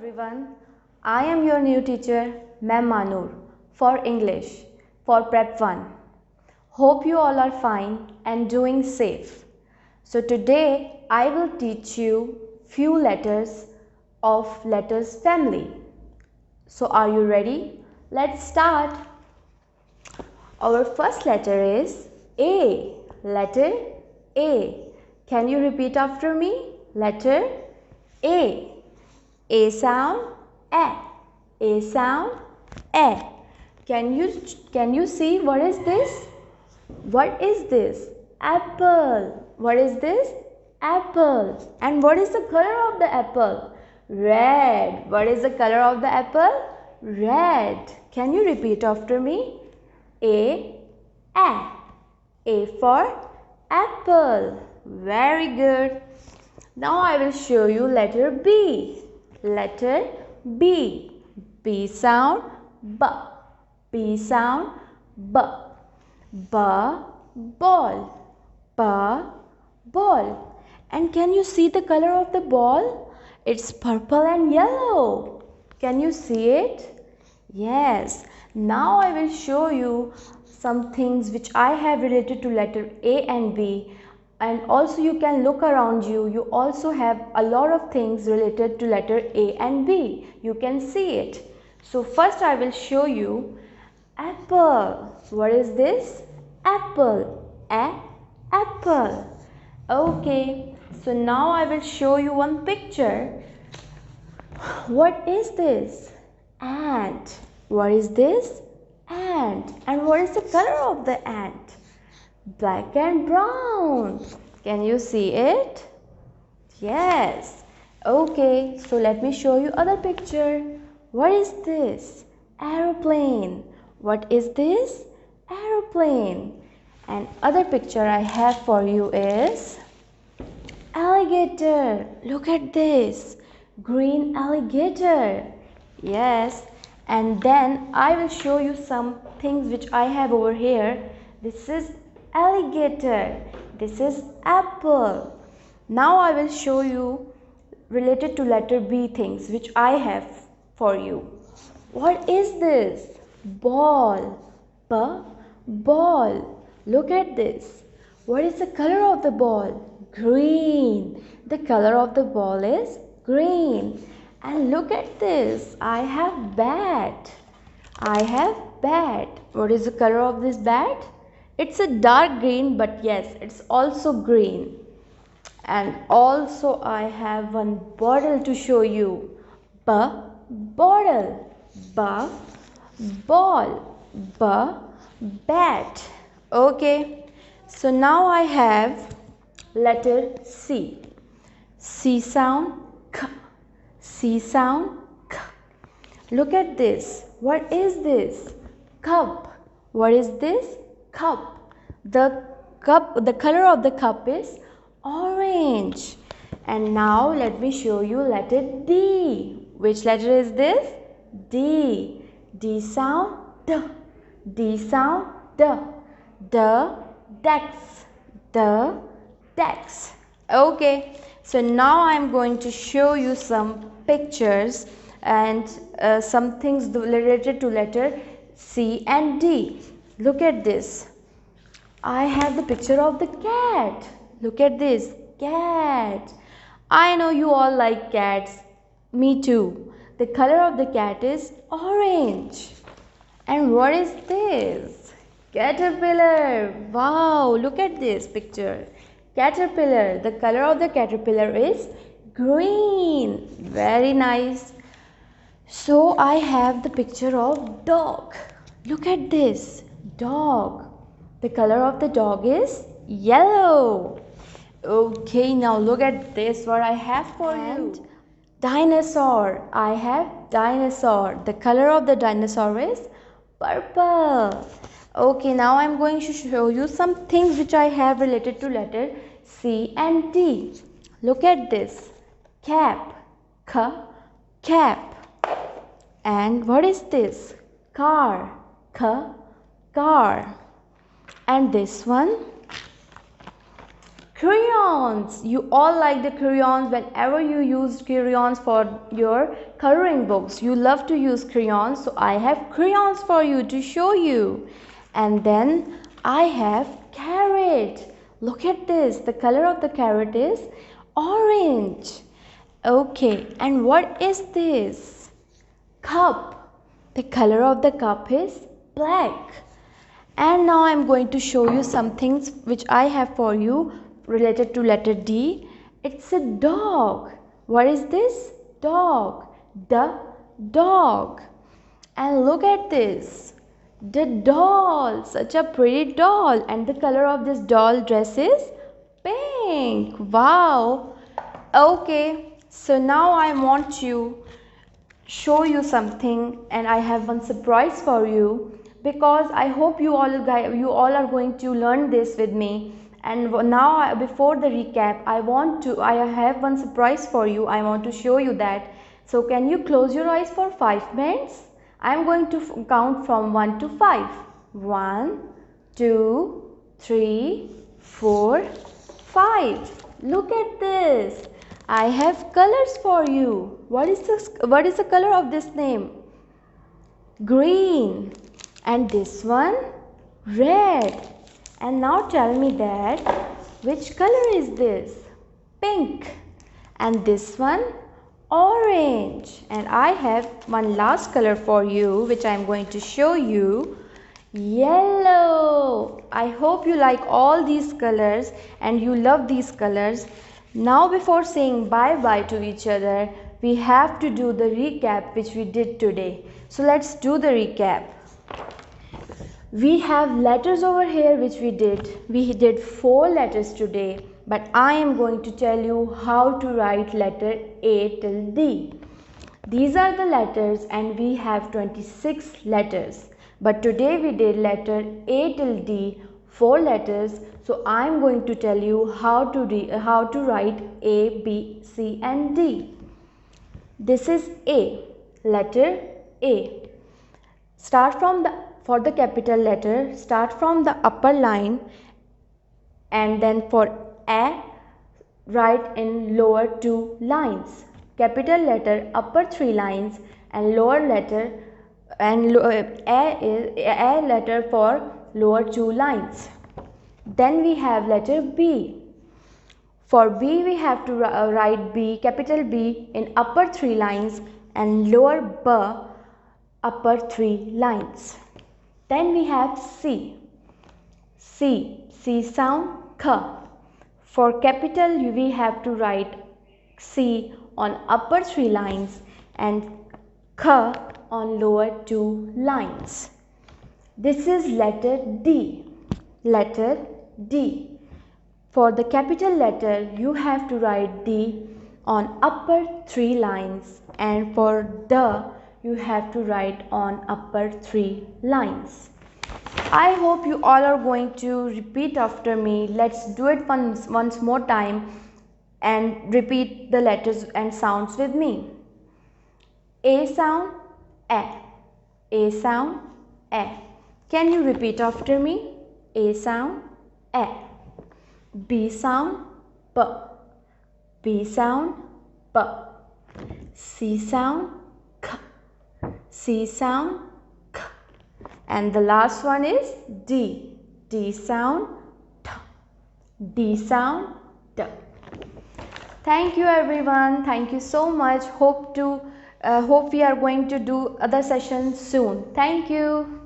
everyone. I am your new teacher, Ma'am Manur, for English for Prep 1. Hope you all are fine and doing safe. So today I will teach you few letters of letters family. So are you ready? Let's start. Our first letter is A. Letter A. Can you repeat after me? Letter A. A sound, A. A sound, A. Can you see what is this? What is this? Apple. What is this? Apple. And what is the color of the apple? Red. What is the color of the apple? Red. Can you repeat after me? A. A. A for apple. Very good. Now I will show you letter B. Letter B. B sound, B. B sound, B. B, ball. B, ball. And can you see the color of the ball? It's purple and yellow. Can you see it? Yes. Now I will show you some things which I have related to letter A and B. And also you can look around you. You also have a lot of things related to letter A and B. You can see it. So first I will show you apple. What is this? Apple. Apple. Okay. So now I will show you one picture. What is this? Ant. What is this? Ant. And what is the color of the ant? Black and brown. Can you see it? Yes. Okay, so let me show you other picture. What is this? Aeroplane. What is this? Aeroplane. And other picture I have for you is alligator. Look at this. Green alligator. Yes. And then I will show you some things which I have over here. This is alligator. This is apple. Now I will show you related to letter B things which I have for you. What is this? Ball. Ball. Look at this. What is the color of the ball? Green. The color of the ball is green. And look at this. I have bat. I have bat. What is the color of this bat? It's a dark green, but yes, it's also green. And also I have one bottle to show you. Bottle. Ball. Bat. Okay. So now I have letter C. C sound, K. C sound, K. Look at this. What is this? Cup. What is this? Cup. The color of the cup is orange. And now let me show you letter D. Which letter is this? D. D sound, D. D sound, D. The desk. The desk. Okay. So now I am going to show you some pictures and some things related to letter C and D. Look at this. I have the picture of the cat. Look at this. Cat. I know you all like cats. Me too. The color of the cat is orange. And what is this? Caterpillar. Wow. Look at this picture. Caterpillar. The color of the caterpillar is green. Very nice. So I have the picture of dog. Look at this. Dog. The color of the dog is yellow. Okay, now look at this what I have for you. Dinosaur. I have dinosaur. The color of the dinosaur is purple. Okay, now I'm going to show you some things which I have related to letter C and D. Look at this. Cap. Cap. And what is this? Car. Car. And this one? Crayons. You all like the crayons. Whenever you use crayons for your coloring books, you love to use crayons. So I have crayons for you to show you. And then I have carrot. Look at this. The color of the carrot is orange. Okay, and what is this? Cup. The color of the cup is black. And now I am going to show you some things which I have for you related to letter D. It's a dog. What is this? Dog. The dog. And look at this. The doll. Such a pretty doll. And the color of this doll dress is pink. Wow. Okay. So now I want to show you something, and I have one surprise for you, because I hope you all are going to learn this with me. And now, before the recap, I have one surprise for you. I want to show you that. So can you close your eyes for 5 minutes? I am going to count from 1 to 5. 1, 2, 3, 4, 5. Look at this. I have colors for you. What is the color of this name? Green. And this one, red. And now tell me that which color is this? Pink. And this one, orange. And I have one last color for you, which I am going to show you. Yellow. I hope you like all these colors and you love these colors. Now, before saying bye-bye to each other, we have to do the recap which we did today. So let's do the recap. We have letters over here which we did. We did 4 letters today, but I am going to tell you how to write letter A till D. These are the letters and we have 26 letters. But today we did letter A till D, 4 letters. So I am going to tell you how to write A, B, C and D. This is A, letter A. For the capital letter, start from the upper line, and then for A, write in lower 2 lines. Capital letter, upper 3 lines, and lower letter, and A letter for lower 2 lines. Then we have letter B. For B, we have to write B, capital B, in upper 3 lines and lower B, upper 3 lines. Then we have C. C sound, K. For capital, we have to write C on upper 3 lines and K on lower 2 lines. This is letter D. Letter D. For the capital letter, you have to write D on upper 3 lines, and for the, you have to write on upper 3 lines. I hope you all are going to repeat after me. Let's do it once more time and repeat the letters and sounds with me. A sound, A. A sound, A. Can you repeat after me? A sound, A. B sound, B. B sound, B. C sound, K. C sound, K. And the last one is D. D sound, T. D sound, T. Thank you everyone. Thank you so much. Hope we are going to do other sessions soon. Thank you.